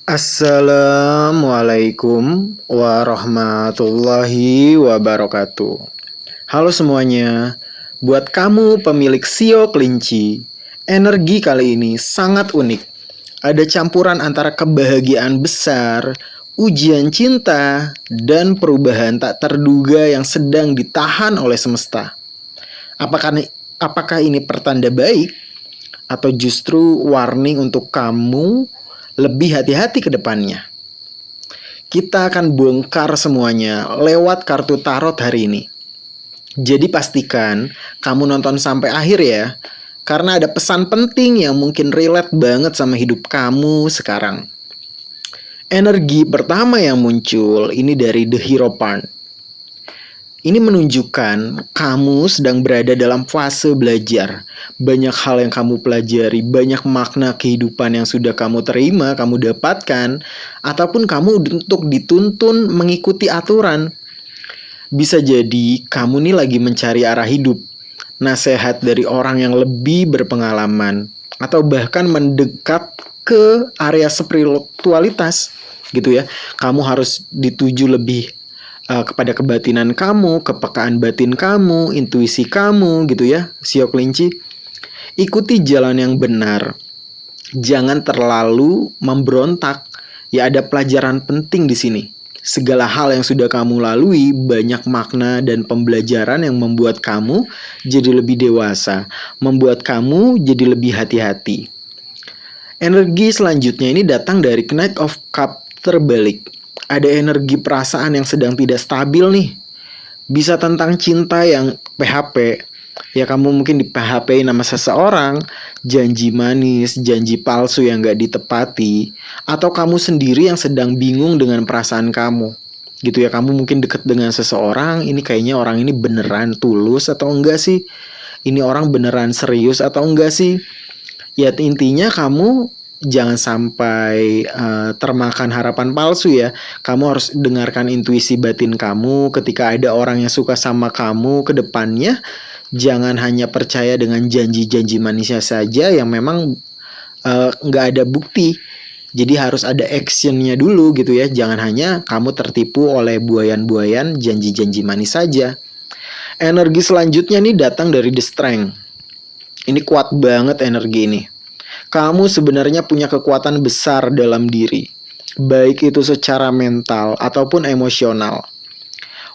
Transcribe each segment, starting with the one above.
Assalamualaikum warahmatullahi wabarakatuh. Halo semuanya, buat kamu pemilik sio kelinci, energi kali ini sangat unik. Ada campuran antara kebahagiaan besar, ujian cinta, dan perubahan tak terduga yang sedang ditahan oleh semesta. Apakah ini pertanda baik atau justru warning untuk kamu lebih hati-hati ke depannya? Kita akan bongkar semuanya lewat kartu tarot hari ini. Jadi pastikan kamu nonton sampai akhir ya, karena ada pesan penting yang mungkin relate banget sama hidup kamu sekarang. Energi pertama yang muncul ini dari The Hierophant. Ini menunjukkan kamu sedang berada dalam fase belajar. Banyak hal yang kamu pelajari, banyak makna kehidupan yang sudah kamu terima, kamu dapatkan, ataupun kamu untuk dituntun mengikuti aturan. Bisa jadi kamu nih lagi mencari arah hidup, nasihat dari orang yang lebih berpengalaman, atau bahkan mendekat ke area spiritualitas gitu ya. Kamu harus dituju lebih kepada kebatinan kamu, kepekaan batin kamu, intuisi kamu gitu ya, sio kelinci. Ikuti jalan yang benar. Jangan terlalu memberontak. Ya ada pelajaran penting di sini. Segala hal yang sudah kamu lalui banyak makna dan pembelajaran yang membuat kamu jadi lebih dewasa, membuat kamu jadi lebih hati-hati. Energi selanjutnya ini datang dari Knight of Cup terbalik. Ada energi perasaan yang sedang tidak stabil nih. Bisa tentang cinta yang PHP. Ya kamu mungkin di PHP nama seseorang, janji manis, janji palsu yang gak ditepati, atau kamu sendiri yang sedang bingung dengan perasaan kamu. Gitu ya, kamu mungkin deket dengan seseorang, ini kayaknya orang ini beneran tulus atau enggak sih? Ini orang beneran serius atau enggak sih? Ya intinya kamu jangan sampai termakan harapan palsu ya. Kamu harus dengarkan intuisi batin kamu ketika ada orang yang suka sama kamu ke depannya. Jangan hanya percaya dengan janji-janji manisnya saja yang memang nggak ada bukti. Jadi harus ada actionnya dulu gitu ya. Jangan hanya kamu tertipu oleh buayan-buayan janji-janji manis saja. Energi selanjutnya nih datang dari The Strength. Ini kuat banget energi ini. Kamu sebenarnya punya kekuatan besar dalam diri, baik itu secara mental ataupun emosional.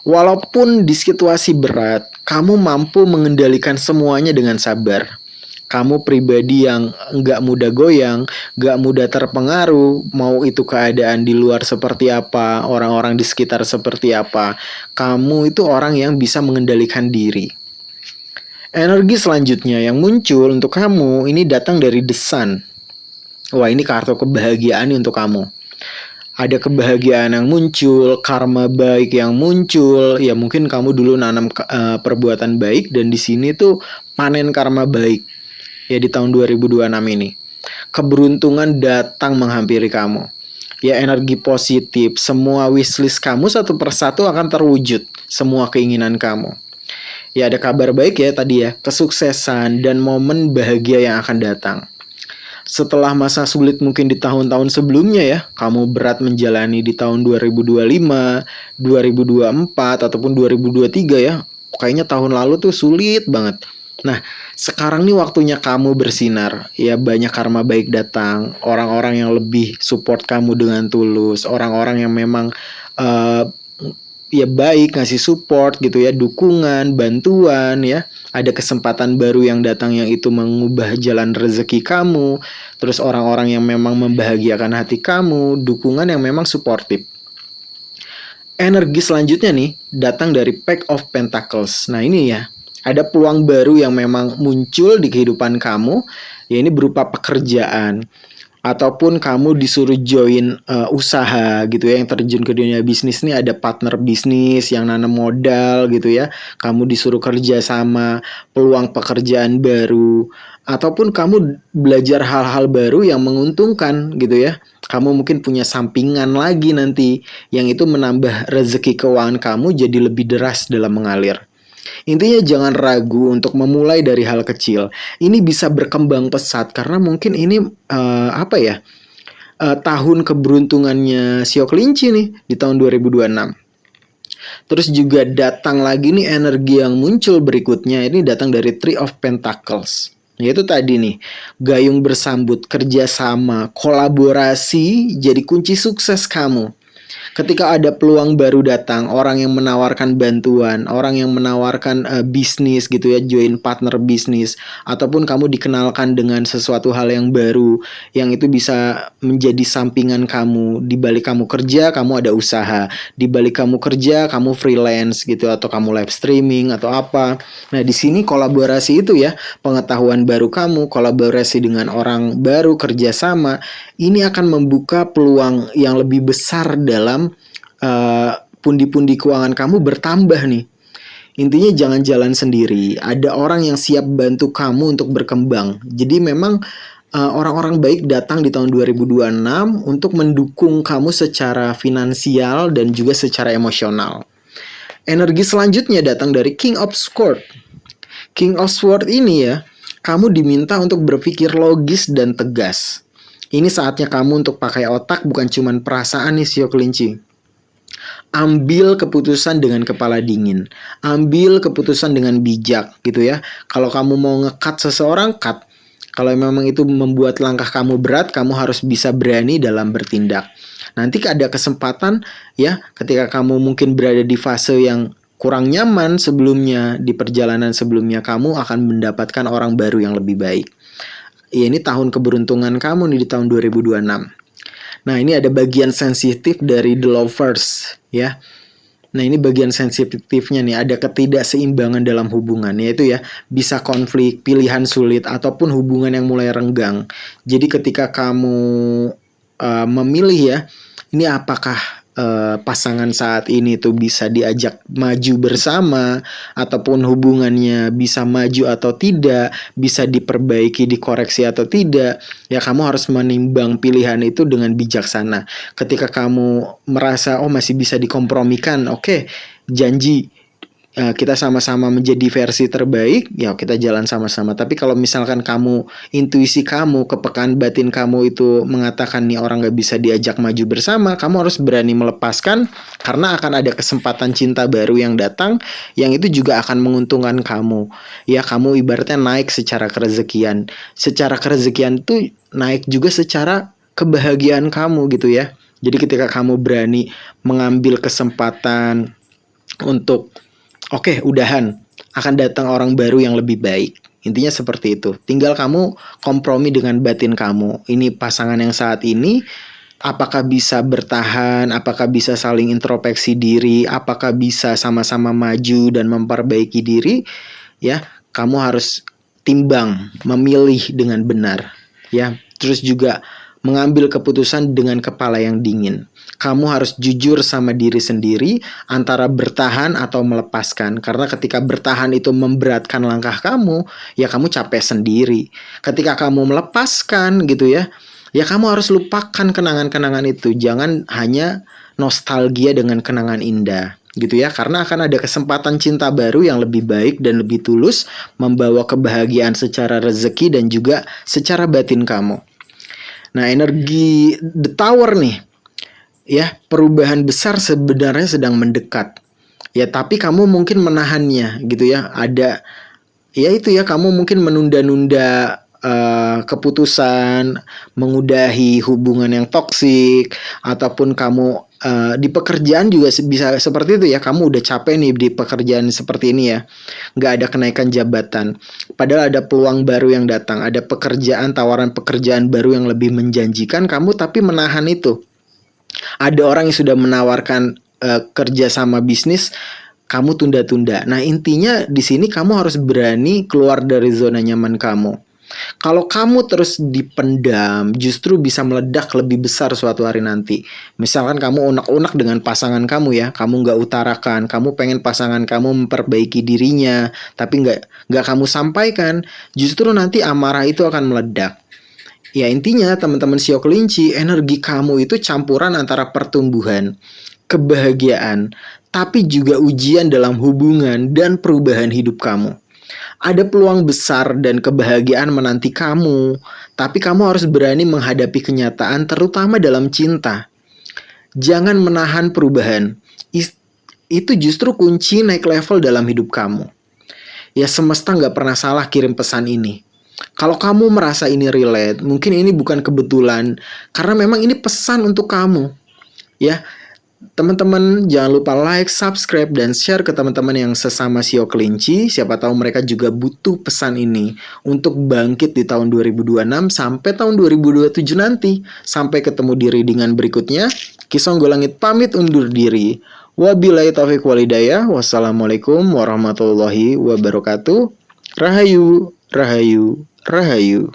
Walaupun di situasi berat, kamu mampu mengendalikan semuanya dengan sabar. Kamu pribadi yang nggak mudah goyang, nggak mudah terpengaruh, mau itu keadaan di luar seperti apa, orang-orang di sekitar seperti apa. Kamu itu orang yang bisa mengendalikan diri. Energi selanjutnya yang muncul untuk kamu ini datang dari The Sun. Wah, ini kartu kebahagiaan untuk kamu. Ada kebahagiaan yang muncul, karma baik yang muncul. Ya mungkin kamu dulu nanam perbuatan baik dan di sini tuh panen karma baik. Ya di tahun 2026 ini. Keberuntungan datang menghampiri kamu. Ya energi positif, semua wishlist kamu satu persatu akan terwujud. Semua keinginan kamu. Ya ada kabar baik ya tadi ya, kesuksesan dan momen bahagia yang akan datang. Setelah masa sulit mungkin di tahun-tahun sebelumnya ya, kamu berat menjalani di tahun 2025, 2024 ataupun 2023 ya. Kayaknya tahun lalu tuh sulit banget. Nah, sekarang nih waktunya kamu bersinar. Ya banyak karma baik datang, orang-orang yang lebih support kamu dengan tulus, orang-orang yang memang ya baik ngasih support gitu ya, dukungan, bantuan ya. Ada kesempatan baru yang datang yang itu mengubah jalan rezeki kamu. Terus orang-orang yang memang membahagiakan hati kamu, dukungan yang memang suportif. Energi selanjutnya nih datang dari Pack of Pentacles. Nah ini ya, ada peluang baru yang memang muncul di kehidupan kamu. Ya ini berupa pekerjaan ataupun kamu disuruh join usaha gitu ya, yang terjun ke dunia bisnis nih, ada partner bisnis yang nanam modal gitu ya, kamu disuruh kerja sama, peluang pekerjaan baru, ataupun kamu belajar hal-hal baru yang menguntungkan gitu ya. Kamu mungkin punya sampingan lagi nanti yang itu menambah rezeki keuangan kamu jadi lebih deras dalam mengalir. Intinya jangan ragu untuk memulai dari hal kecil. Ini bisa berkembang pesat karena mungkin ini apa ya? tahun keberuntungannya Sio Kelinci nih di tahun 2026. Terus juga datang lagi nih energi yang muncul berikutnya, ini datang dari Three of Pentacles. Yaitu tadi nih, gayung bersambut, kerjasama, kolaborasi jadi kunci sukses kamu. Ketika ada peluang baru datang, orang yang menawarkan bantuan, orang yang menawarkan bisnis gitu ya, join partner bisnis, ataupun kamu dikenalkan dengan sesuatu hal yang baru, yang itu bisa menjadi sampingan kamu. Di balik kamu kerja, kamu ada usaha. Di balik kamu kerja, kamu freelance gitu, atau kamu live streaming atau apa. Nah, di sini kolaborasi itu ya, pengetahuan baru kamu, kolaborasi dengan orang baru, kerjasama, ini akan membuka peluang yang lebih besar dalam pundi-pundi keuangan kamu bertambah nih. Intinya jangan jalan sendiri. Ada orang yang siap bantu kamu untuk berkembang. Jadi memang orang-orang baik datang di tahun 2026 untuk mendukung kamu secara finansial dan juga secara emosional. Energi selanjutnya datang dari King of Swords. King of Swords ini ya, kamu diminta untuk berpikir logis dan tegas. Ini saatnya kamu untuk pakai otak, bukan cuma perasaan nih Sio Kelinci. Ambil keputusan dengan kepala dingin. Ambil keputusan dengan bijak gitu ya. Kalau kamu mau nge-cut seseorang, cut. Kalau memang itu membuat langkah kamu berat, kamu harus bisa berani dalam bertindak. Nanti ada kesempatan ya, ketika kamu mungkin berada di fase yang kurang nyaman sebelumnya, di perjalanan sebelumnya, kamu akan mendapatkan orang baru yang lebih baik. Ya, ini tahun keberuntungan kamu nih di tahun 2026. Nah, ini ada bagian sensitif dari The Lovers ya. Nah, ini bagian sensitifnya nih, ada ketidakseimbangan dalam hubungan, yaitu ya bisa konflik, pilihan sulit, ataupun hubungan yang mulai renggang. Jadi ketika kamu memilih ya, ini apakah pasangan saat ini tuh bisa diajak maju bersama, ataupun hubungannya bisa maju atau tidak, bisa diperbaiki, dikoreksi atau tidak, ya kamu harus menimbang pilihan itu dengan bijaksana. Ketika kamu merasa masih bisa dikompromikan, oke, janji kita sama-sama menjadi versi terbaik, ya kita jalan sama-sama. Tapi kalau misalkan kamu, intuisi kamu, kepekaan batin kamu itu mengatakan nih orang gak bisa diajak maju bersama, kamu harus berani melepaskan, karena akan ada kesempatan cinta baru yang datang, yang itu juga akan menguntungkan kamu. Ya, kamu ibaratnya naik secara kerezekian. Secara kerezekian itu naik juga secara kebahagiaan kamu gitu ya. Jadi ketika kamu berani mengambil kesempatan untuk oke, udahan, akan datang orang baru yang lebih baik. Intinya seperti itu. Tinggal kamu kompromi dengan batin kamu. Ini pasangan yang saat ini, apakah bisa bertahan, apakah bisa saling introspeksi diri, apakah bisa sama-sama maju dan memperbaiki diri. Ya, kamu harus timbang, memilih dengan benar. Ya, terus juga mengambil keputusan dengan kepala yang dingin. Kamu harus jujur sama diri sendiri antara bertahan atau melepaskan. Karena ketika bertahan itu memberatkan langkah kamu, ya kamu capek sendiri. Ketika kamu melepaskan gitu ya, ya kamu harus lupakan kenangan-kenangan itu. Jangan hanya nostalgia dengan kenangan indah gitu ya. Karena akan ada kesempatan cinta baru yang lebih baik dan lebih tulus, membawa kebahagiaan secara rezeki dan juga secara batin kamu. Nah, energi The Tower nih, ya, perubahan besar sebenarnya sedang mendekat. Ya, tapi kamu mungkin menahannya gitu ya. Ada, ya itu ya, kamu mungkin menunda-nunda keputusan, mengudahi hubungan yang toksik, ataupun kamu di pekerjaan juga bisa seperti itu ya. Kamu udah capek nih di pekerjaan seperti ini ya, nggak ada kenaikan jabatan, padahal ada peluang baru yang datang, ada pekerjaan, tawaran pekerjaan baru yang lebih menjanjikan, kamu tapi menahan itu. Ada orang yang sudah menawarkan kerja sama bisnis, kamu tunda-tunda. Nah, intinya di sini kamu harus berani keluar dari zona nyaman kamu. Kalau kamu terus dipendam, justru bisa meledak lebih besar suatu hari nanti. Misalkan kamu unek-unek dengan pasangan kamu ya, kamu nggak utarakan, kamu pengen pasangan kamu memperbaiki dirinya, tapi nggak kamu sampaikan, justru nanti amarah itu akan meledak. Ya, intinya teman-teman Sio Kelinci, energi kamu itu campuran antara pertumbuhan, kebahagiaan, tapi juga ujian dalam hubungan dan perubahan hidup kamu. Ada peluang besar dan kebahagiaan menanti kamu, tapi kamu harus berani menghadapi kenyataan, terutama dalam cinta. Jangan menahan perubahan. Itu justru kunci naik level dalam hidup kamu. Ya, semesta nggak pernah salah kirim pesan ini. Kalau kamu merasa ini relate, mungkin ini bukan kebetulan, karena memang ini pesan untuk kamu. Ya, teman-teman jangan lupa like, subscribe, dan share ke teman-teman yang sesama Sio Kelinci. Siapa tahu mereka juga butuh pesan ini untuk bangkit di tahun 2026 sampai tahun 2027 nanti. Sampai ketemu di readingan berikutnya. Kisong Golangit pamit undur diri. Wabillahi taufiq walhidayah. Wassalamualaikum warahmatullahi wabarakatuh. Rahayu, rahayu, rahayu.